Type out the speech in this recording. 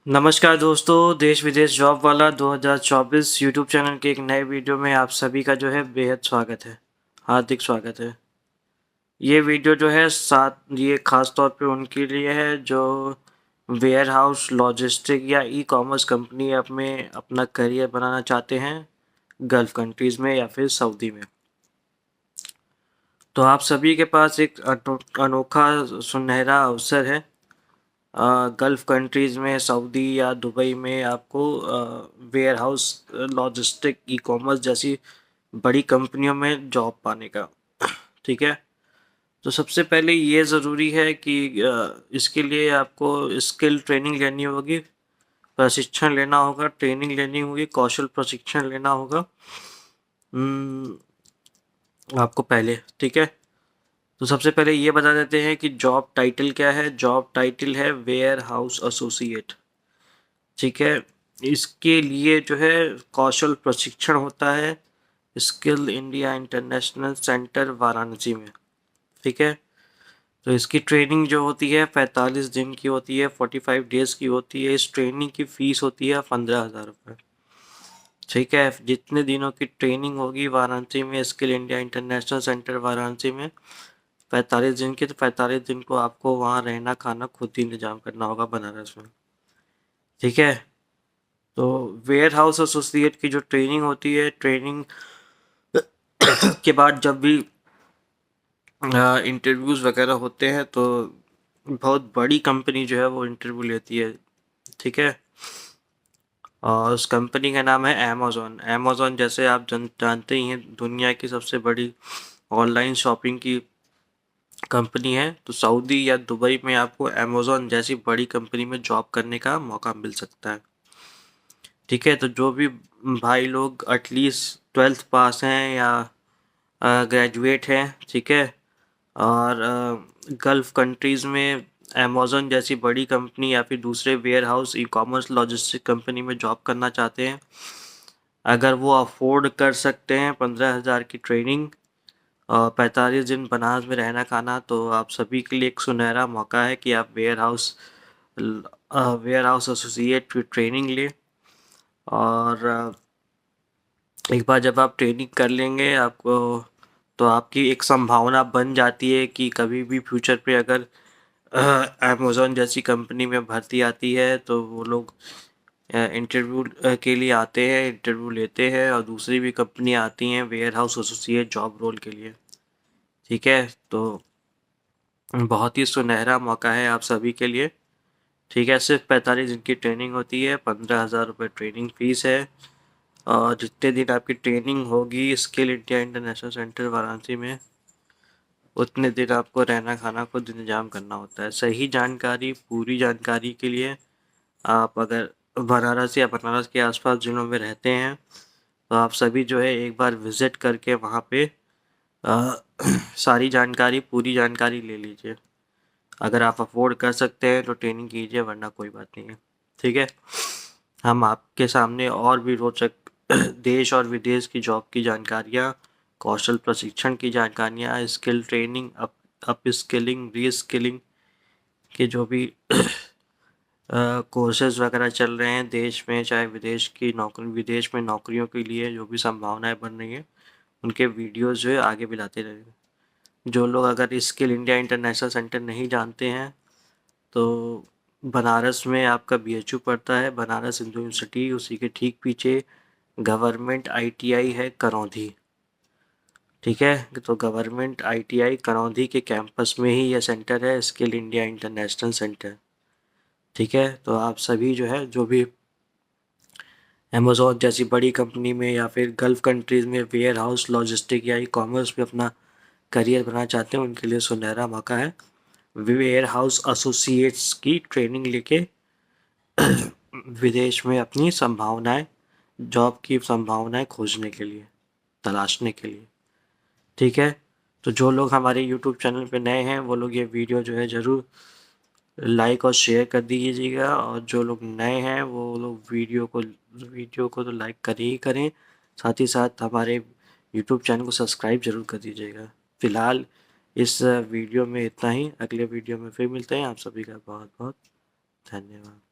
नमस्कार दोस्तों, देश विदेश जॉब वाला 2024 यूट्यूब चैनल के एक नए वीडियो में आप सभी का जो है बेहद स्वागत है, हार्दिक स्वागत है। ये वीडियो जो है ये खास तौर पे उनके लिए है जो वेयर हाउस लॉजिस्टिक या ई कॉमर्स कंपनी में अपना करियर बनाना चाहते हैं गल्फ़ कंट्रीज़ में या फिर सऊदी में। तो आप सभी के पास एक अनोखा सुनहरा अवसर है। गल्फ़ कंट्रीज़ में सऊदी या दुबई में आपको warehouse logistic e commerce जैसी बड़ी कंपनियों में जॉब पाने का। ठीक है। तो सबसे पहले ये ज़रूरी है कि इसके लिए आपको स्किल ट्रेनिंग लेनी होगी, प्रशिक्षण लेना होगा, ट्रेनिंग लेनी होगी, कौशल प्रशिक्षण लेना होगा आपको पहले। ठीक है। तो सबसे पहले ये बता देते हैं कि जॉब टाइटल क्या है। जॉब टाइटल है वेयर हाउस एसोसिएट। ठीक है। इसके लिए जो है कौशल प्रशिक्षण होता है skill India international centre Varanasi में। ठीक है। तो इसकी ट्रेनिंग जो होती है 45 दिन की होती है, 45 डेज की होती है। इस ट्रेनिंग की फीस होती है 15,000 रुपये। ठीक है। जितने दिनों की ट्रेनिंग होगी वाराणसी में skill India international centre Varanasi में 45 दिन की, तो 45 दिन को आपको वहाँ रहना खाना खुद ही इंतजाम करना होगा बनारस में। ठीक है। तो वेयर हाउस एसोसिएट की जो ट्रेनिंग होती है, ट्रेनिंग के बाद जब भी इंटरव्यूज़ वगैरह होते हैं तो बहुत बड़ी कंपनी जो है वो इंटरव्यू लेती है। ठीक है। और उस कंपनी का नाम है अमेज़न। अमेज़न जैसे आप जानते ही हैं दुनिया की सबसे बड़ी ऑनलाइन शॉपिंग की कंपनी है। तो सऊदी या दुबई में आपको अमेज़न जैसी बड़ी कंपनी में जॉब करने का मौका मिल सकता है। ठीक है। तो जो भी भाई लोग एटलीस्ट 12th पास हैं या ग्रेजुएट हैं, ठीक है, और गल्फ़ कंट्रीज़ में अमेज़न जैसी बड़ी कंपनी या फिर दूसरे warehouse e commerce logistic company में जॉब करना चाहते हैं, अगर वो अफोर्ड कर सकते हैं 15,000 की ट्रेनिंग और 45 दिन बनारस में रहना खाना, तो आप सभी के लिए एक सुनहरा मौका है कि आप वेयर हाउस एसोसिएट की ट्रेनिंग लें। और एक बार जब आप ट्रेनिंग कर लेंगे आपको, तो आपकी एक संभावना बन जाती है कि कभी भी फ्यूचर पे अगर अमेज़न जैसी कंपनी में भर्ती आती है तो वो लोग इंटरव्यू के लिए आते हैं, इंटरव्यू लेते हैं, और दूसरी भी कंपनियाँ आती हैं warehouse associate job role के लिए। ठीक है। तो बहुत ही सुनहरा मौका है आप सभी के लिए। ठीक है। सिर्फ 45 दिन की ट्रेनिंग होती है, 15,000 रुपये ट्रेनिंग फीस है। और जितने दिन आपकी ट्रेनिंग होगी skill India international centre Varanasi में, उतने दिन आपको रहना खाना खुद इंतजाम करना होता है। सही जानकारी, पूरी जानकारी के लिए आप अगर बनारस या बनारस के आसपास जिलों में रहते हैं तो आप सभी जो है एक बार विज़िट करके वहाँ पे अ, सारी जानकारी, पूरी जानकारी ले लीजिए। अगर आप अफोर्ड कर सकते हैं तो ट्रेनिंग कीजिए, वरना कोई बात नहीं है। ठीक है। हम आपके सामने और भी रोचक देश और विदेश की जॉब की जानकारियाँ, कौशल प्रशिक्षण की जानकारियाँ, स्किल ट्रेनिंग, अप स्किलिंग, री-स्किलिंग के जो भी कोर्सेज़ वगैरह चल रहे हैं देश में, चाहे विदेश में नौकरियों के लिए जो भी संभावनाएँ बन रही हैं, उनके वीडियोज़ जो है आगे भी लाते रहेंगे। जो लोग अगर स्किल इंडिया इंटरनेशनल सेंटर नहीं जानते हैं, तो बनारस में आपका बीएचयू पड़ता है, बनारस हिंदू यूनिवर्सिटी, उसी के ठीक पीछे गवर्नमेंट आईटीआई है करौंधी। ठीक है। तो गवर्नमेंट आईटीआई करौंधी के कैंपस में ही यह सेंटर है, स्किल इंडिया इंटरनेशनल सेंटर। ठीक है। तो आप सभी जो है जो भी अमेज़न जैसी बड़ी कंपनी में या फिर गल्फ़ कंट्रीज़ में वेयर हाउस लॉजिस्टिक या ई कॉमर्स में अपना करियर बनाना चाहते हैं, उनके लिए सुनहरा मौका है वेयर हाउस एसोसिएट्स की ट्रेनिंग लेके विदेश में अपनी संभावनाएं, जॉब की संभावनाएं खोजने के लिए, तलाशने के लिए। ठीक है। तो जो लोग हमारे यूट्यूब चैनल पे नए हैं वो लोग ये वीडियो जो है ज़रूर लाइक और शेयर कर दीजिएगा, और जो लोग नए हैं वो लोग वीडियो को तो लाइक करें ही करें, साथ ही साथ हमारे यूट्यूब चैनल को सब्सक्राइब ज़रूर कर दीजिएगा। फ़िलहाल इस वीडियो में इतना ही। अगले वीडियो में फिर मिलते हैं। आप सभी का बहुत बहुत धन्यवाद।